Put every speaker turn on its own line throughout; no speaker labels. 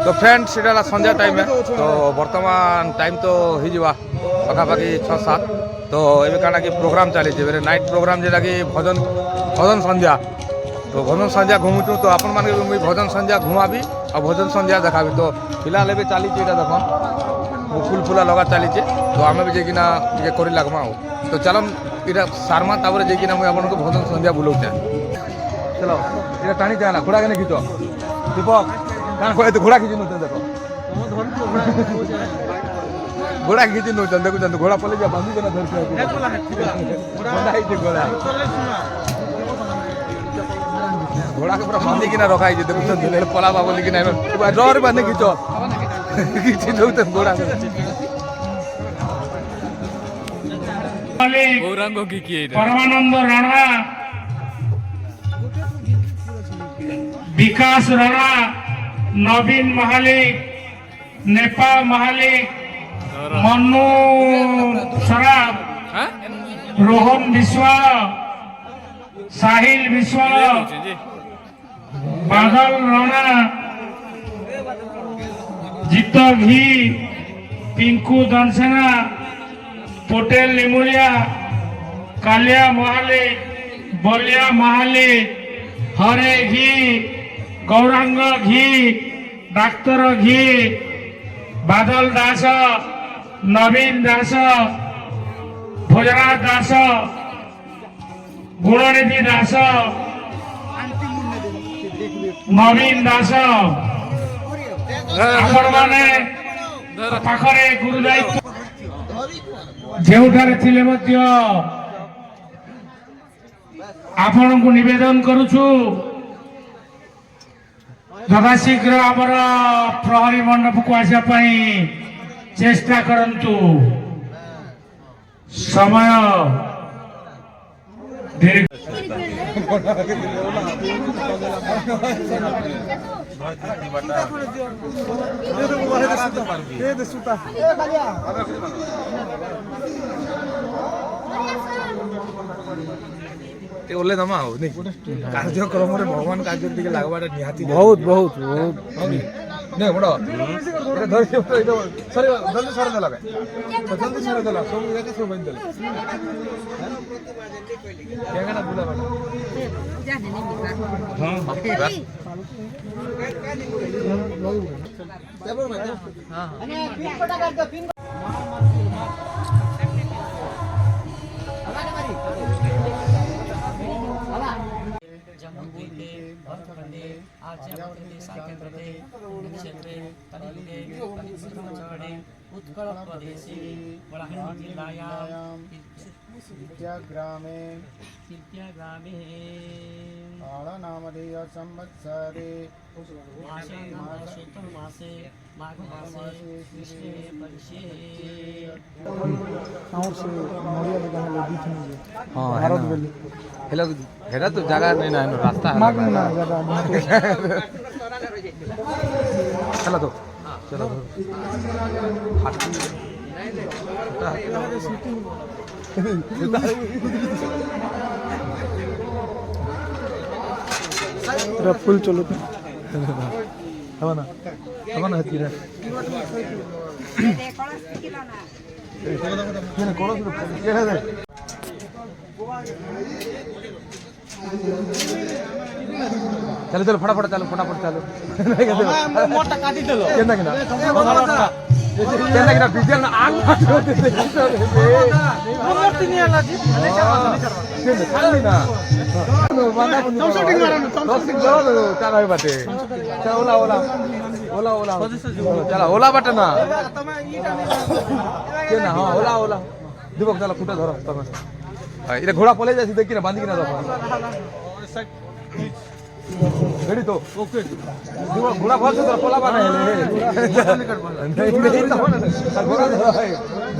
तो फ्रेंड्स এটা সন্ধ্যা টাইমে তো বর্তমান টাইম তো হইଯିବା পাখাপাখি 6-7 তো ଏବେ କାଣା କି ପ୍ରୋଗ୍ରାମ ଚାଲିଛି ଏବେ ନାଇଟ୍ ପ୍ରୋଗ୍ରାମ যেটা কি ଭଜନ ସନ୍ଧ୍ୟା তো ভজন সন্ধ্যা ঘুমুଛୁ তো ଆପଣମାନେ ମୁଇଁ ଭଜନ ସନ୍ଧ୍ୟା ଘୁମାବି ଆଉ ଭଜନ ସନ୍ଧ୍ୟା দেখাবি তো ফিলহাল ଏବେ ଚାଲିଛି এটা দেখুন ফুল ফুলা লগা চালিছে তো ଆମେ ବି ଯାଇକିନା ଇଏ କରି ଲାଗମା ଆଉ ତ ଚାଲନ୍ এটা ସାରମା ତାପରେ ଯାଇକିନା ମୁଇଁ ଆପଣଙ୍କୁ ଭଜନ ସନ୍ଧ୍ୟା ବୁଲଉଛେ চলো এটা টানি যায় না ঘোড়া কেন খিচ দীপক কারণ কয়ে ঘোড়া খিচি নৌছেন দেখো ঘোড়া খিচি নৌছেন দেখুছেন ঘোড়া পলে যা বাঁধি না ধরছে ঘোড়া ঘোড়াকে পুরা বাঁধি কিনা রখা হয়েছে দেখুছেন পলাবা বলি কিনা ডর বাঁধে খিচ খিচি নৌছেন ঘোড়া গৌরাঙ্গ কি
পরমানন্দ রাণা विकास राणा नवीन महालिक नेपाल महालिक मन्नू सराफ रोहन विश्वाल साहिल विश्वाल बादल राणा जीत घी पिंकू दनसेना पटेल निमुलिया कालिया महालिक बलिया महालिक हरे घी गौरांग घी डाक्तर घी बादल दास नवीन दास भोजराज दास गुणनिधि दास नवीन दास आपण माने पाखरे गुरु दायित्व जेउठारे थिले मध्य आपनको निवेदन करुछु यथाशीघ्र आमर प्रहरी मंडप को आसा चेष्टा करंतु समय
ओले दमा हो नहीं कार्यक्रम रे भगवान कार्य दिके लागबाटा निहाती
बहुत बहुत बहुत
नहीं बड़ो एटा धरि सरी जल्दी सर दे लगे जल्दी सर दे ला सब एका सब बंद दे क्या गाना बुला बाटा जाने नहीं हां हां अने पिन कोटा कर दो पिन
उत्कल प्रदेशे कलाहांडी जिल्लायां ग्रामे नामधेय संवत्सरे मासे माघ मासे कृष्णे परिषे
और से मोरिया लगा है बीच में
हां भारत बेली हेलो हेरा तो जगह नहीं ना रास्ता है
ना जगह
चलो तो चलो
तेरा फुल चलो तो अब ना हती रे ये कोड़ा तो ये है
चलो चलो फटाफट चलो
मोटा काटी देलो केना केना
डीजल ना आग
मूर्ति नहीं आला जी
खाली ना
शूटिंग मारनो
शूटिंग करो चलो ये बाटे चलो ओला चलो ओला बाटे ना केना हां ओला दिबक चलो फुटा धरो तमे इरे घोड़ा पले जासी देखि ना बांधी कि ना रखो रेडी तो ओके घोड़ा भर से पोला बना है नहीं तो घोड़ा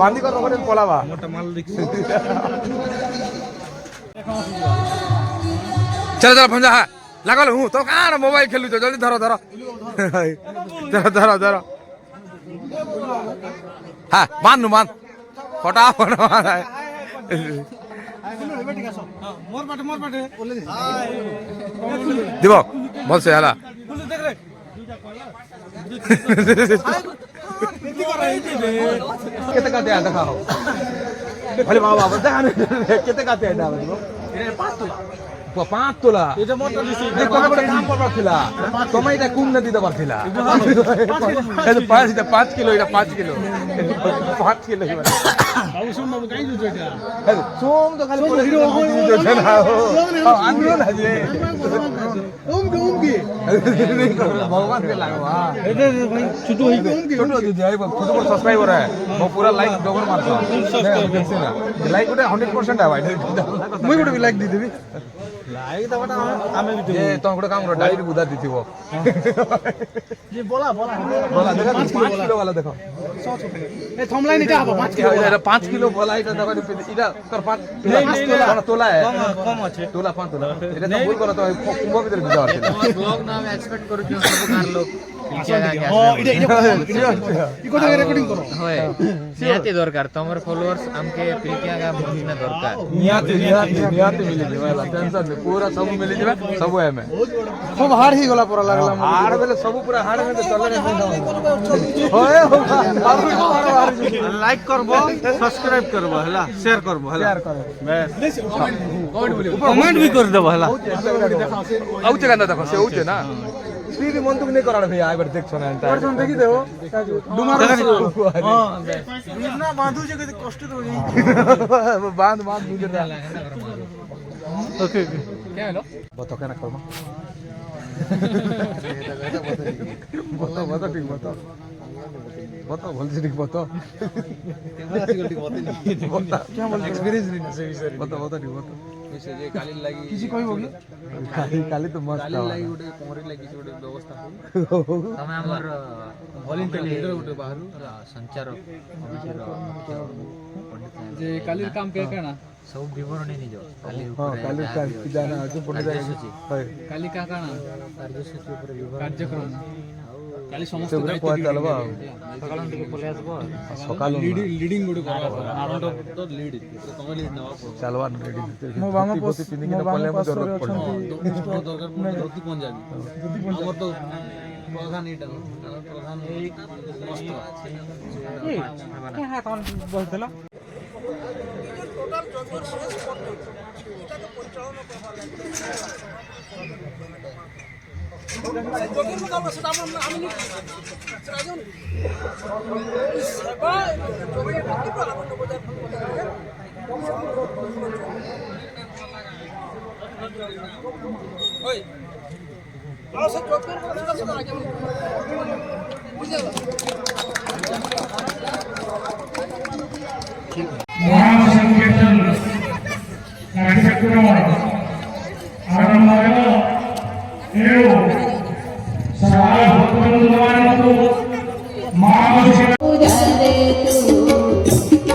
बांधी कर रखो पोलावा मोटा माल दिख चलो भंजा है लागल हूं तो कान मोबाइल खेलु तो जल्दी धरो धरो हां मान फटाफट
मोर बाटे
दिबक भल से हला কেতে কাতে দেখাও ভাই বাবা বাবা দেখা কেতে কাতে এটা বলবো 5 তোলা এটা মোটা দিছি কত করে দাম পড়বা ছিলা তুমি এটা কোন না দিতে পারছিলা এটা 5 কিলো এটা 5 কিলো 5 কিলো
বাবু শুন বাবু কাই দিছো এটা
সোম তো খালি বলে হিরো দিছো না আনলো না যে
ওম কি
भगवान के लागवा
এটা ভাই ছোট হই ওম কি
छोटो दीदी आई छोटो पर सब्सक्राइबर है वो पूरा लाइक डबल मारता देखছি না লাইক ওটা 100% है भाई
মুই গোটে লাইক দি দেবি লাইক দাবাটা আমি দি
ए तो गोटे काम करो डायरी बुधा दीथिबो
যে বলা
देखो 5 किलो वाला देखो
এ থমলাই নিটা হবে 5 কিলো
এটা 5 কিলো বলা এটা দেখো এটা তোর 5 তোলা है
কম আছে
তোলা 5 তোলা এটা তো ভুল করো তো কুম্ভ ভিতরে দিতে পারছিস
ব্লগ না আমি এক্সপেক্ট করি যে সবকার লোক
ই কথা রেকর্ডিং করো
হয় নিহাতি দরকার তোমার ফলোয়ার্স আমকে প্রিকিয়াগা মুজিনা দরকার
निहाती मिली जिबा टेंशन नहीं पूरा सब मिली जिबा सब है में
খুব হার হি গলা পড়া লাগলা
हाड़ बेले सब पूरा हाड़ में चले नहीं होए
লাইক করব সাবস্ক্রাইব করব হলা শেয়ার করব হলা শেয়ার করব কমেন্ট भी कर देबो हला
आउचे कांदा देखो से आउचे ना स्पीड मन तुम नहीं कराड़ भैया आइबर देखछो ना एंटा
परसों देखि देबो डुमार हां बिना बांधू जे कष्ट तो नहीं
बांध गुजर
ओके
क्या हेलो बतो केना करबो बतो ठीक बतो बोलছি ঠিক बतो
क्या बोल एक्सपीरियंस नहीं से विषय
बतो ठीक बतो
সে যে কালির লাগি
किसी कोई होगी
काली तो मस्त
কালির লাগি গোটে পমরি লাগি গোটে ব্যবস্থা হই
ତମେ ଆମର
ভলেন্টিয়ার লিডର গোটে ବାହାରୁ
ସଞ୍ଚାର କମିଟିର ମୁଖ୍ୟ ପଣ୍ଡିତ
যে কালির কাম কে কেনা
ସବୁ ବିବରଣୀ ନିଜ କାଲି
हां काली की जाना जो पंडित
କାର୍ଯ୍ୟସୂଚୀ
है
কালি কা কানা
କାର୍ଯ୍ୟସୂଚୀ ଉପରେ ବିବରଣୀ
କାର୍ଯ୍ୟକ୍ରମ କାଲି ସମସ୍ତ
से पहुंच चलबा
ସକାଳୁ ଟିକେ ପଳେଇ ଆସିବ
ସକାଳ
লিডিং গোটে করবা আনন্দ তো লিড তুমি লিড নেওয়া পড়ো
चलवा रेडी
ମୋ ବାମ
पोती पिंदी के पल्ले में जरूरत पड़े
দরকার পড়লে ধরতি পঞ্জাবি আমার তো প্রধান এটা প্রধান বস্ত্র
महासंकीर्तन कार्यक्रम आरंभ ହେବ ଏଣୁ ସାରା ଭକ୍ତବୃନ୍ଦମାନଙ୍କୁ ମହାପୁରୁଷ
पूजारे तू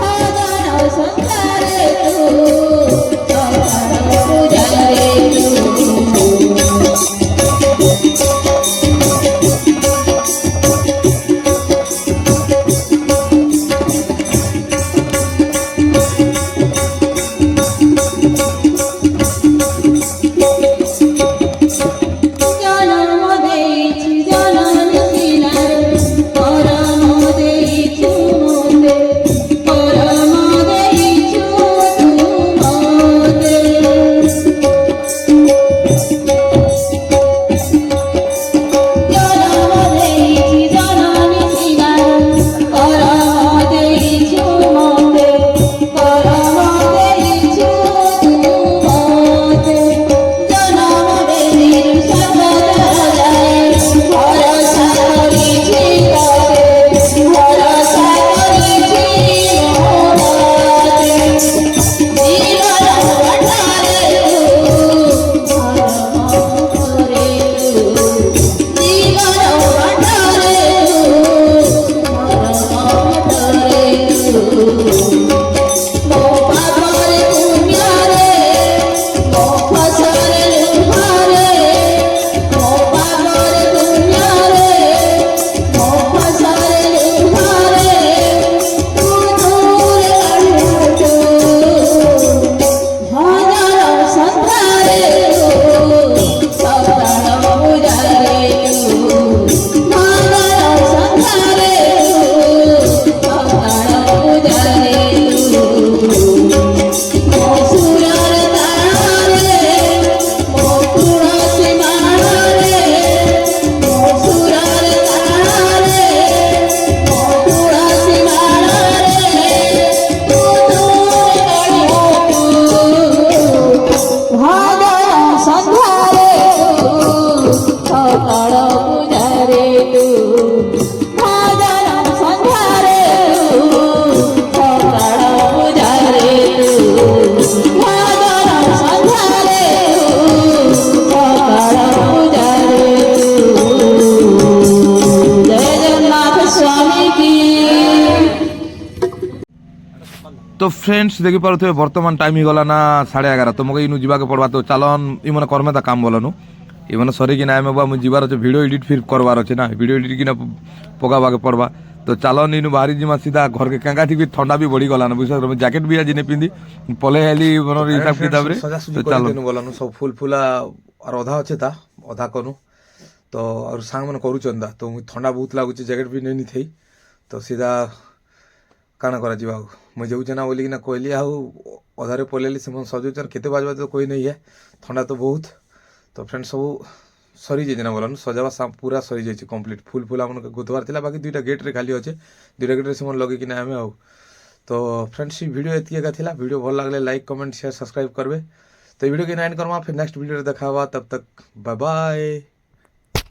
आगानो संतारे तू आगानो पूजारे तू
তো ফ্রেন্ডস দেখি পাରୁଥିବେ ବର୍ତ୍ତମାନ ଟାଇମ୍ ହେଇଗଲା ନା 11:30 ତ ମୋତେ ଇନୁ ଯିବାକୁ ପଡ଼ବା ତ ଚାଲନ୍ ଇମାନେ କର୍ମେ ତା କାମ ବୋଲନୁ ଇମାନେ ସରିକିନା ଆମେ ବା ମୁଁ ଯିବାର ଅଛି ଭିଡ଼ିଓ ଏଡ଼ିଟ୍ ଫିର୍ କରବାର ଅଛି ନା ଭିଡ଼ିଓ ଏଡ଼ିଟ୍ କିନା ପକାବାକେ ପଡ଼ବା ତ ଚାଲନ୍ ଇନୁ ବାହାରି ଯିମା ସିଧା ଘରକେ କାଙ୍କା ଥିବି ଥଣ୍ଡା ବି ବଢ଼ିଗଲା ନା ବୁଝିଲ ମୁଁ ଜ୍ୟାକେଟ୍ ବି ଆଜି ନେ ପିନ୍ଧି ପଲେଇ ଆଇଲି ମନର ହିସାବ କିତାବରେ ତ ଚାଲନ୍ ବୋଲନୁ ସବୁ ଫୁଲ୍ ଫୁଲା ଆର ଅଧା ଅଛି ତା ଅଧା କନୁ ତ ଆଉ ସାଙ୍ଗମାନେ କରୁଛନ୍ ତା ତ ଥଣ୍ଡା ବହୁତ ଲାଗୁଛି ଜ୍ୟାକେଟ୍ ବି ନେଇ ଥେଇ ତ ସିଧା କାଣା କରାଯିବା ଆଉ ମୁଁ ଯାଉଛେ ନା ବୋଲିକିନା କହିଲି ଆଉ ଅଧାରେ ପଲେଇଲି ସେମାନେ ସଜଉଛନ୍ କେତେ ବାଜବା ତ କହି ନେଇ ଥଣ୍ଡା ତ ବହୁତ ତ ଫ୍ରେଣ୍ଡ ସବୁ ସରିଯାଇଛି ନା ବୋଲନ୍ ସଜାବା ପୁରା ସରିଯାଇଛି କମ୍ପ୍ଲିଟ୍ ଫୁଲ୍ ଫୁଲ୍ ଆମର ଗୁଧବାର ଥିଲା ବାକି 2ଟା ଗେଟ୍ରେ ଖାଲି ଅଛେ 2ଟା ଗେଟ୍ରେ ସେମାନେ ଲଗେଇକିନା ଆମେ ଆଉ ତ ଫ୍ରେଣ୍ଡସ୍ এই ভিডিও এতিକି একা ଥିଲା ভিডিও ଭଲ লাগলে লাইক কমেন্ট শেয়ার সবস্ক্রাইব করবে তো এই ভিডিও কি এন্ড করবা फिर नेक्स्ट ভিডিওরে দেখা হবা তব তক বাই বাই।